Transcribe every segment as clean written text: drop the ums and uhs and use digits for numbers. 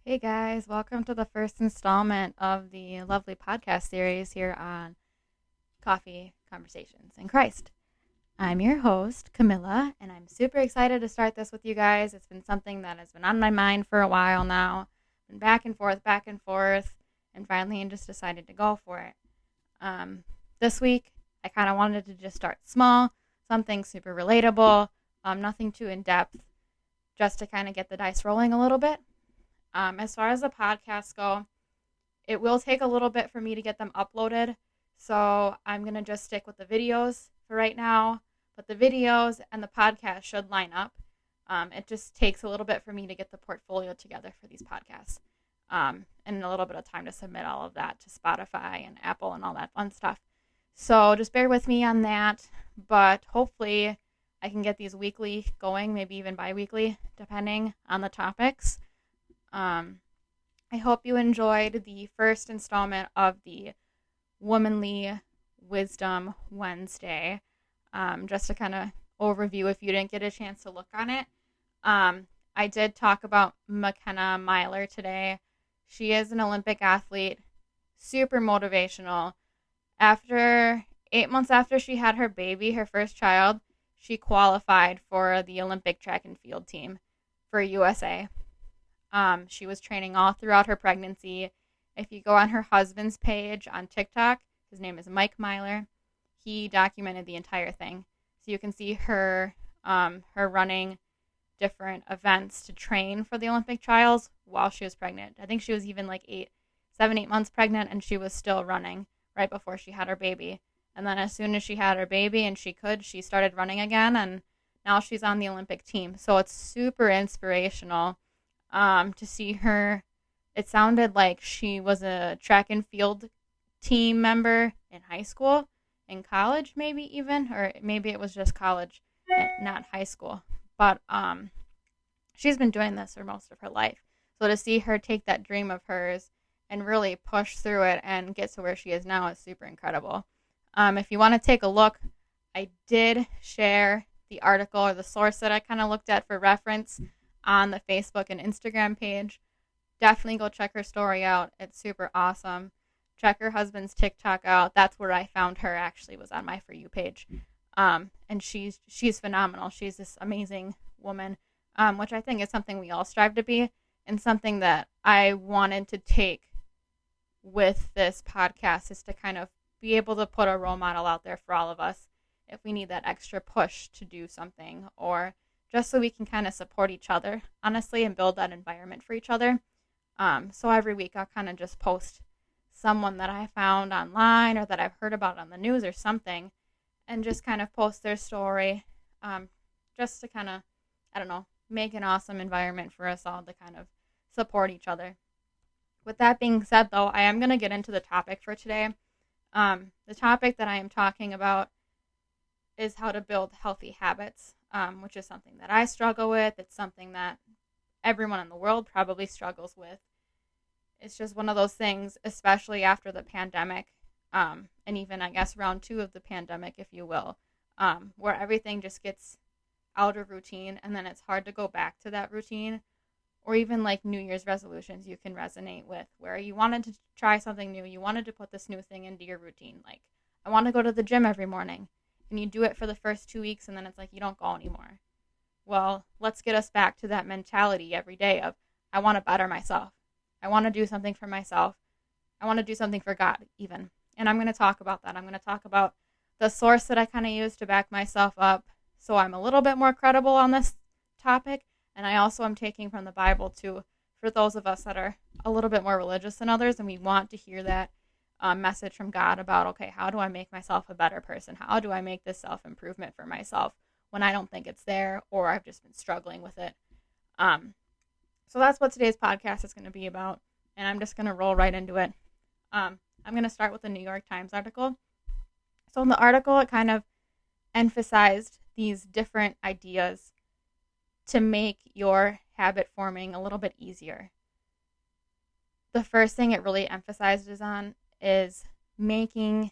Hey guys, welcome to the first installment of the lovely podcast series here on Coffee Conversations in Christ. I'm your host, Camilla, and I'm super excited to start this with you guys. It's been something that has been on my mind for a while now. Been back and forth, and finally I just decided to go for it. This week, I kind of wanted to just start small, something super relatable, nothing too in-depth, just to kind of get the dice rolling a little bit. As far as the podcasts go, it will take a little bit for me to get them uploaded, so I'm going to just stick with the videos for right now, but the videos and the podcast should line up. It just takes a little bit for me to get the portfolio together for these podcasts, and a little bit of time to submit all of that to Spotify and Apple and all that fun stuff. So just bear with me on that, but hopefully I can get these weekly going, maybe even bi-weekly, depending on the topics. I hope you enjoyed the first installment of the Womanly Wisdom Wednesday. Just to kind of overview if you didn't get a chance to look on it. I did talk about McKenna Myler today. She is an Olympic athlete, super motivational. After 8 months after she had her baby, her first child, she qualified for the Olympic track and field team for USA. She was training all throughout her pregnancy. If you go on her husband's page on TikTok, his name is Mike Myler. He documented the entire thing. So you can see her running different events to train for the Olympic trials while she was pregnant. I think she was even like 8 months pregnant, and she was still running right before she had her baby. And then as soon as she had her baby and she started running again, and now she's on the Olympic team. So it's super inspirational. To see her. It sounded like she was a track and field team member in high school, in college maybe even, or maybe it was just college, not high school. But she's been doing this for most of her life. So to see her take that dream of hers and really push through it and get to where she is now is super incredible. If you want to take a look, I did share the article or the source that I kind of looked at for reference on the Facebook and Instagram page. Definitely go check her story out. It's super awesome. Check her husband's TikTok out. That's where I found her, actually, was on my For You page. And she's phenomenal. She's this amazing woman, which I think is something we all strive to be, and something that I wanted to take with this podcast is to kind of be able to put a role model out there for all of us if we need that extra push to do something, or just so we can kind of support each other, honestly, and build that environment for each other. So every week I'll kind of just post someone that I found online or that I've heard about on the news or something, and just kind of post their story, just to kind of, make an awesome environment for us all to kind of support each other. With that being said, though, I am going to get into the topic for today. The topic that I am talking about is how to build healthy habits. Which is something that I struggle with. It's something that everyone in the world probably struggles with. It's just one of those things, especially after the pandemic, and even, I guess, round 2 of the pandemic, if you will, where everything just gets out of routine, and then it's hard to go back to that routine, or even like New Year's resolutions you can resonate with, where you wanted to try something new, you wanted to put this new thing into your routine, like, I want to go to the gym every morning. And you do it for the first 2 weeks, and then it's like you don't go anymore. Well, let's get us back to that mentality every day of, I want to better myself. I want to do something for myself. I want to do something for God, even. And I'm going to talk about that. I'm going to talk about the source that I kind of use to back myself up, so I'm a little bit more credible on this topic. And I also am taking from the Bible, too, for those of us that are a little bit more religious than others, and we want to hear that message from God about, okay, how do I make myself a better person? How do I make this self-improvement for myself when I don't think it's there, or I've just been struggling with it? So that's what today's podcast is going to be about, and I'm just going to roll right into it. I'm going to start with the New York Times article. So in the article, it kind of emphasized these different ideas to make your habit forming a little bit easier. The first thing it really emphasizes on is making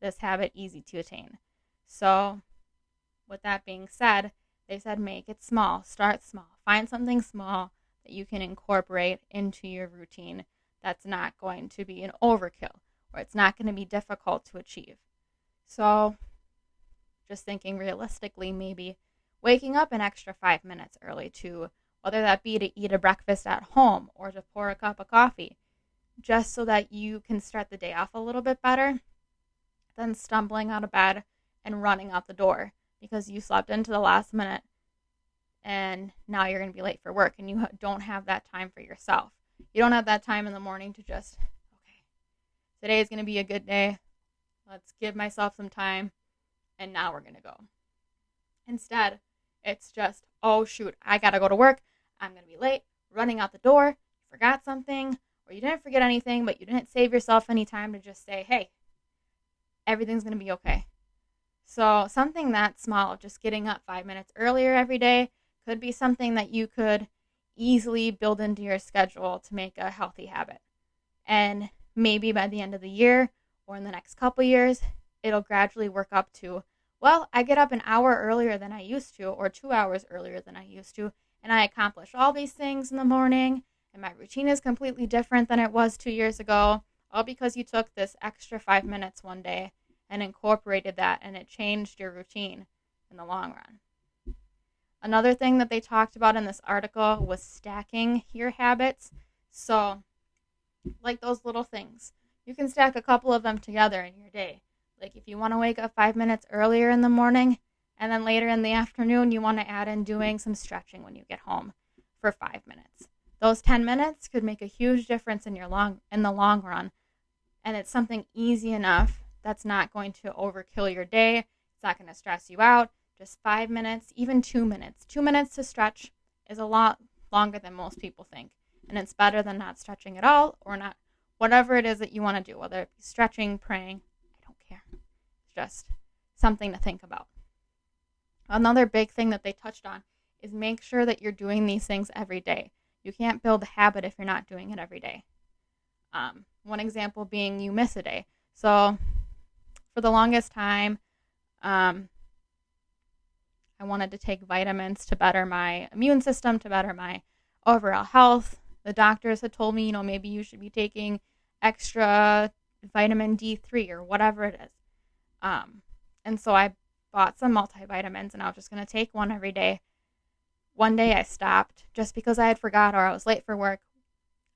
this habit easy to attain. So with that being said, they said make it small, start small, find something small that you can incorporate into your routine that's not going to be an overkill, or it's not going to be difficult to achieve. So just thinking realistically, maybe waking up an extra 5 minutes early, to whether that be to eat a breakfast at home or to pour a cup of coffee, just so that you can start the day off a little bit better than stumbling out of bed and running out the door because you slept into the last minute and now you're going to be late for work and you don't have that time for yourself. You don't have that time in the morning to just, okay, today is going to be a good day. Let's give myself some time, and now we're going to go. Instead, it's just, oh, shoot, I got to go to work. I'm going to be late, running out the door. You forgot something, or you didn't forget anything, but you didn't save yourself any time to just say, hey, everything's going to be okay. So something that small, just getting up 5 minutes earlier every day, could be something that you could easily build into your schedule to make a healthy habit. And maybe by the end of the year or in the next couple years, it'll gradually work up to, well, I get up an hour earlier than I used to, or 2 hours earlier than I used to, and I accomplish all these things in the morning, and my routine is completely different than it was 2 years ago, all because you took this extra 5 minutes one day and incorporated that, and it changed your routine in the long run. Another thing that they talked about in this article was stacking your habits. So, like those little things, you can stack a couple of them together in your day. Like if you want to wake up 5 minutes earlier in the morning, and then later in the afternoon, you want to add in doing some stretching when you get home for 5 minutes. Those 10 minutes could make a huge difference in the long run. And it's something easy enough that's not going to overkill your day. It's not going to stress you out. Just 5 minutes, even 2 minutes. 2 minutes to stretch is a lot longer than most people think. And it's better than not stretching at all, or not, whatever it is that you want to do, whether it be stretching, praying, I don't care. It's just something to think about. Another big thing that they touched on is make sure that you're doing these things every day. You can't build a habit if you're not doing it every day. One example being you miss a day. So for the longest time, I wanted to take vitamins to better my immune system, to better my overall health. The doctors had told me, maybe you should be taking extra vitamin D3 or whatever it is. And so I bought some multivitamins, and I was just going to take one every day. One day I stopped just because I had forgot, or I was late for work.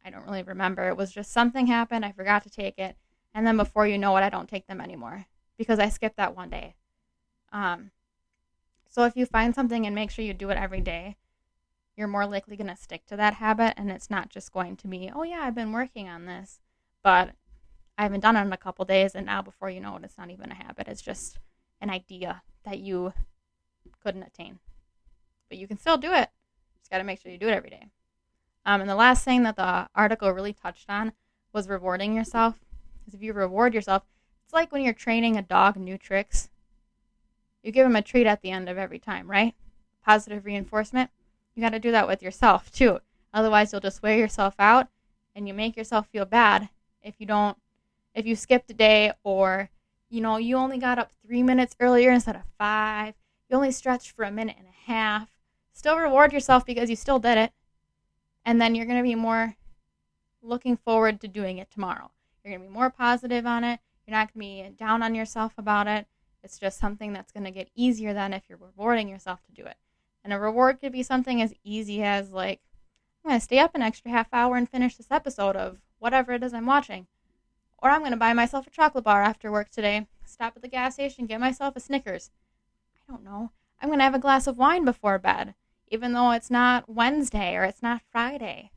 I don't really remember. It was just something happened. I forgot to take it. And then before you know it, I don't take them anymore because I skipped that one day. So if you find something and make sure you do it every day, you're more likely going to stick to that habit, and it's not just going to be, oh yeah, I've been working on this, but I haven't done it in a couple days, and now before you know it, it's not even a habit. It's just an idea that you couldn't attain. But you can still do it. Just got to make sure you do it every day. And the last thing that the article really touched on was rewarding yourself. Because if you reward yourself, it's like when you're training a dog new tricks. You give him a treat at the end of every time, right? Positive reinforcement. You got to do that with yourself too. Otherwise, you'll just wear yourself out, and you make yourself feel bad if you skipped a day, or you only got up 3 minutes earlier instead of 5. You only stretched for a minute and a half. Still reward yourself because you still did it. And then you're going to be more looking forward to doing it tomorrow. You're going to be more positive on it. You're not going to be down on yourself about it. It's just something that's going to get easier than if you're rewarding yourself to do it. And a reward could be something as easy as, like, I'm going to stay up an extra half hour and finish this episode of whatever it is I'm watching. Or I'm going to buy myself a chocolate bar after work today, stop at the gas station, get myself a Snickers. I don't know. I'm going to have a glass of wine before bed, even though it's not Wednesday or it's not Friday.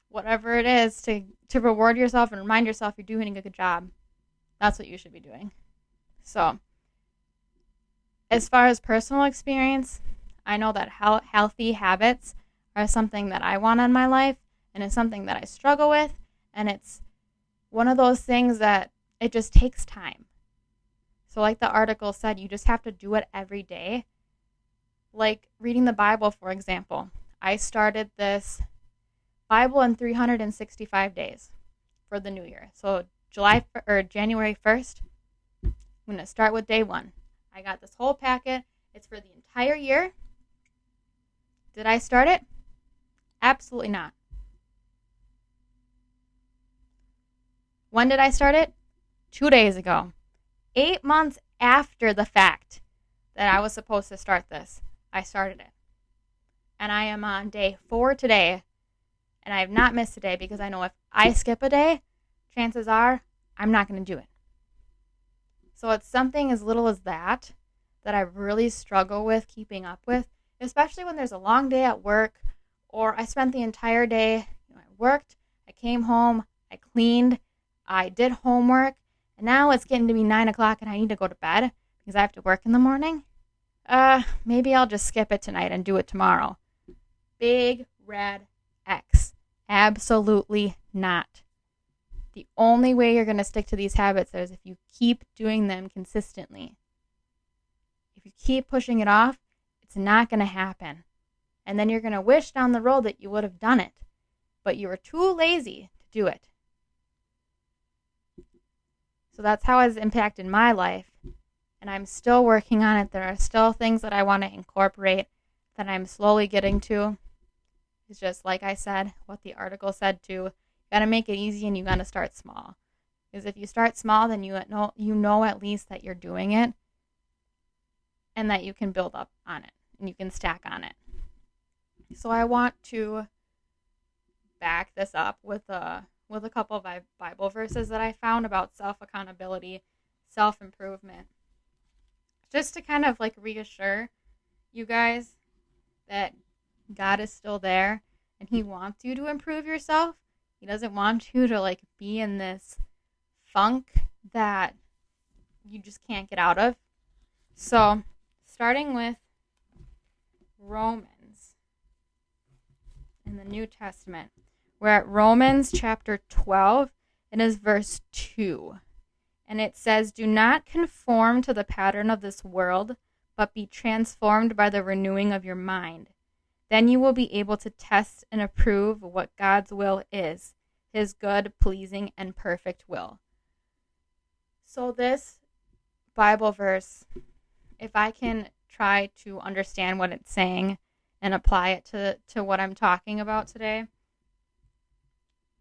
Whatever it is, to reward yourself and remind yourself you're doing a good job. That's what you should be doing. So, as far as personal experience, I know that healthy habits are something that I want in my life, and it's something that I struggle with, and it's one of those things that it just takes time. So like the article said, you just have to do it every day. Like reading the Bible, for example. I started this Bible in 365 days for the new year. So January 1st, I'm going to start with day 1. I got this whole packet. It's for the entire year. Did I start it? Absolutely not. When did I start it? 2 days ago. 8 months after the fact that I was supposed to start this, I started it. And I am on day 4 today, and I have not missed a day because I know if I skip a day, chances are I'm not going to do it. So it's something as little as that I really struggle with keeping up with, especially when there's a long day at work, or I spent the entire day, I worked, I came home, I cleaned, I did homework, and now it's getting to be 9 o'clock and I need to go to bed because I have to work in the morning. Maybe I'll just skip it tonight and do it tomorrow. Big red X. Absolutely not. The only way you're going to stick to these habits is if you keep doing them consistently. If you keep pushing it off, it's not going to happen. And then you're going to wish down the road that you would have done it, but you were too lazy to do it. So that's how it's impacted my life. And I'm still working on it. There are still things that I want to incorporate that I'm slowly getting to. It's just like I said, what the article said too. You got to make it easy and you got to start small. Because if you start small, then you know at least that you're doing it and that you can build up on it and you can stack on it. So I want to back this up with a couple of Bible verses that I found about self-accountability, self-improvement. Just to kind of like reassure you guys that God is still there and he wants you to improve yourself. He doesn't want you to like be in this funk that you just can't get out of. So, starting with Romans in the New Testament. We're at Romans chapter 12, and is verse 2. And it says, "Do not conform to the pattern of this world, but be transformed by the renewing of your mind. Then you will be able to test and approve what God's will is, his good, pleasing, and perfect will." So this Bible verse, if I can try to understand what it's saying and apply it to what I'm talking about today,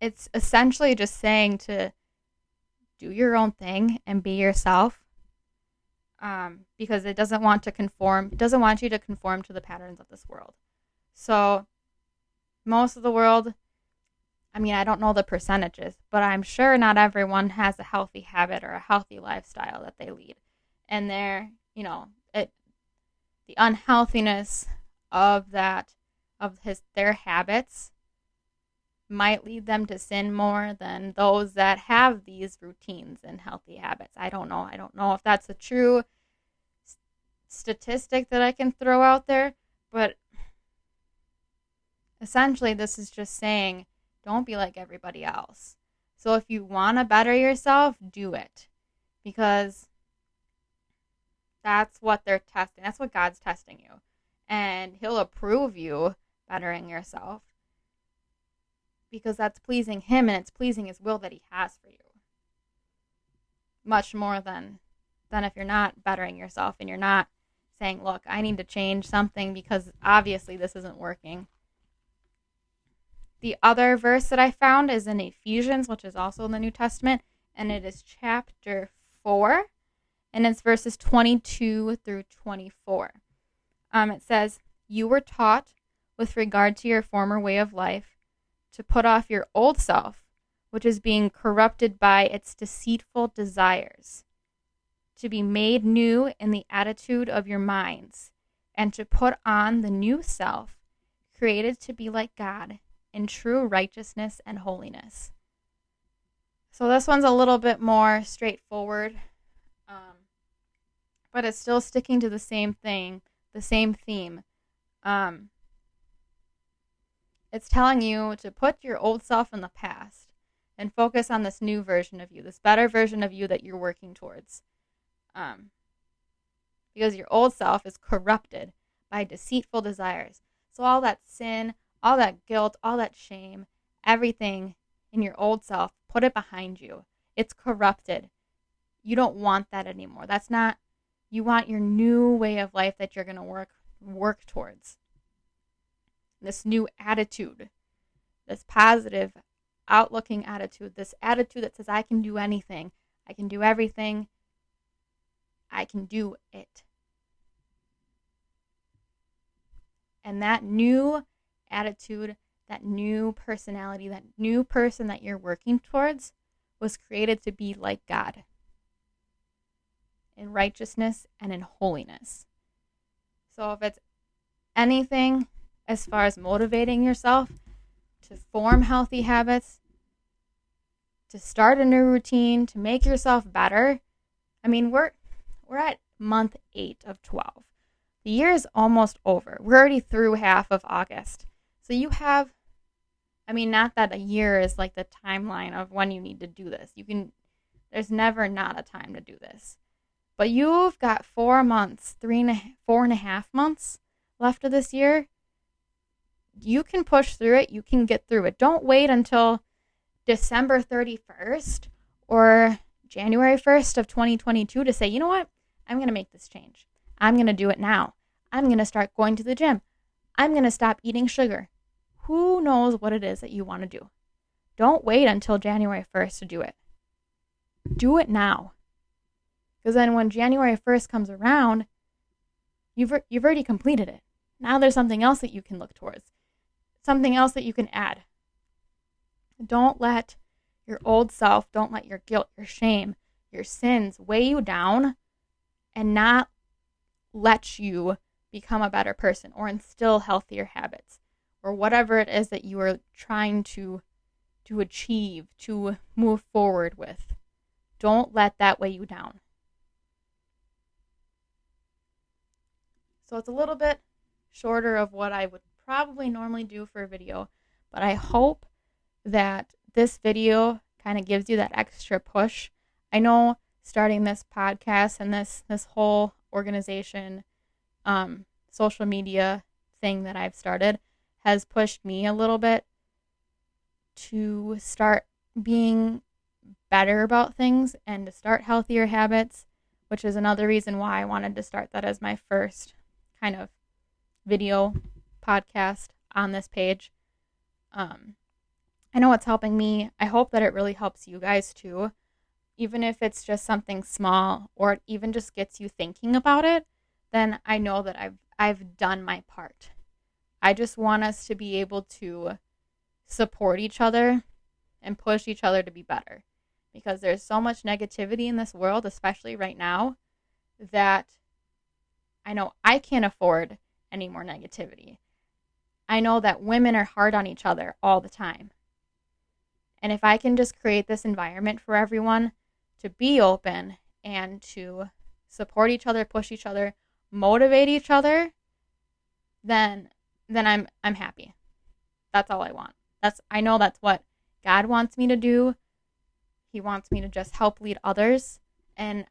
it's essentially just saying to do your own thing and be yourself, because it doesn't want you to conform to the patterns of this world. So most of the world, I mean, I don't know the percentages, but I'm sure not everyone has a healthy habit or a healthy lifestyle that they lead. And their the unhealthiness of their habits might lead them to sin more than those that have these routines and healthy habits. I don't know. I don't know if that's a true statistic that I can throw out there, but essentially this is just saying don't be like everybody else. So if you want to better yourself, do it, because that's what they're testing. That's what God's testing you, and he'll approve you bettering yourself, because that's pleasing him and it's pleasing his will that he has for you. Much more than if you're not bettering yourself and you're not saying, look, I need to change something because obviously this isn't working. The other verse that I found is in Ephesians, which is also in the New Testament, and it is chapter 4, and it's verses 22 through 24. It says, "You were taught, with regard to your former way of life, to put off your old self, which is being corrupted by its deceitful desires, to be made new in the attitude of your minds, and to put on the new self, created to be like God in true righteousness and holiness." So this one's a little bit more straightforward, but it's still sticking to the same thing, the same theme. It's telling you to put your old self in the past and focus on this new version of you, this better version of you that you're working towards. Because your old self is corrupted by deceitful desires. So all that sin, all that guilt, all that shame, everything in your old self, put it behind you. It's corrupted. You don't want that anymore. That's not, you want your new way of life that you're going to work towards. this new attitude, this positive, outlooking attitude, this attitude that says, I can do anything, I can do everything, I can do it. And that new attitude, that new personality, that new person that you're working towards was created to be like God in righteousness and in holiness. So if it's anything as far as motivating yourself to form healthy habits, to start a new routine, to make yourself better, I mean, we're at month 8 of 12. The year is almost over. We're already through half of August. So you have, I mean, not that a year is like the timeline of when you need to do this. There's never not a time to do this. But you've got 4 months, 4.5 months left of this year. You can push through it. You can get through it. Don't wait until December 31st or January 1st of 2022 to say, you know what? I'm going to make this change. I'm going to do it now. I'm going to start going to the gym. I'm going to stop eating sugar. Who knows what it is that you want to do? Don't wait until January 1st to do it. Do it now. Because then when January 1st comes around, you've already completed it. Now there's something else that you can look towards. Something else that you can add. Don't let your old self, don't let your guilt, your shame, your sins weigh you down and not let you become a better person or instill healthier habits or whatever it is that you are trying to achieve, to move forward with. Don't let that weigh you down. So it's a little bit shorter of what I would probably normally do for a video, but I hope that this video kind of gives you that extra push. I know starting this podcast and this whole organization, social media thing that I've started has pushed me a little bit to start being better about things and to start healthier habits, which is another reason why I wanted to start that as my first kind of video podcast on this page. I know it's helping me. I hope that it really helps you guys too. Even if it's just something small or it even just gets you thinking about it, then I know that I've done my part. I just want us to be able to support each other and push each other to be better. Because there's so much negativity in this world, especially right now, that I know I can't afford any more negativity. I know that women are hard on each other all the time. And if I can just create this environment for everyone to be open and to support each other, push each other, motivate each other, then I'm happy. That's all I want. I know that's what God wants me to do. He wants me to just help lead others. And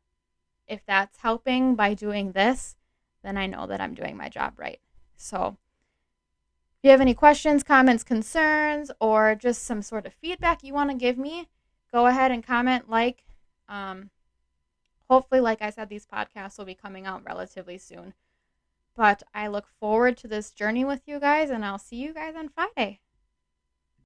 if that's helping by doing this, then I know that I'm doing my job right. So if you have any questions, comments, concerns, or just some sort of feedback you want to give me, go ahead and comment, hopefully, like I said, these podcasts will be coming out relatively soon. But I look forward to this journey with you guys, and I'll see you guys on Friday.